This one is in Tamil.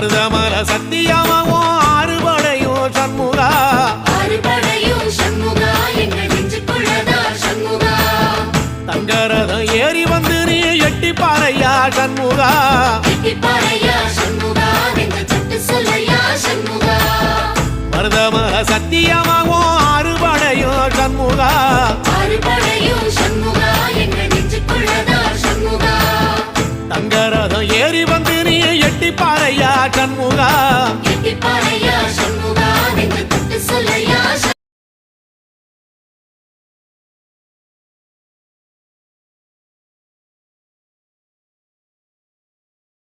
மருதமல சத்தியமாவும் ஆறுபடையும் சண்முகா தங்கரதம் ஏறி வந்து நீ எட்டி பாறையா சண்முகா மருதமல சத்தியமாவும்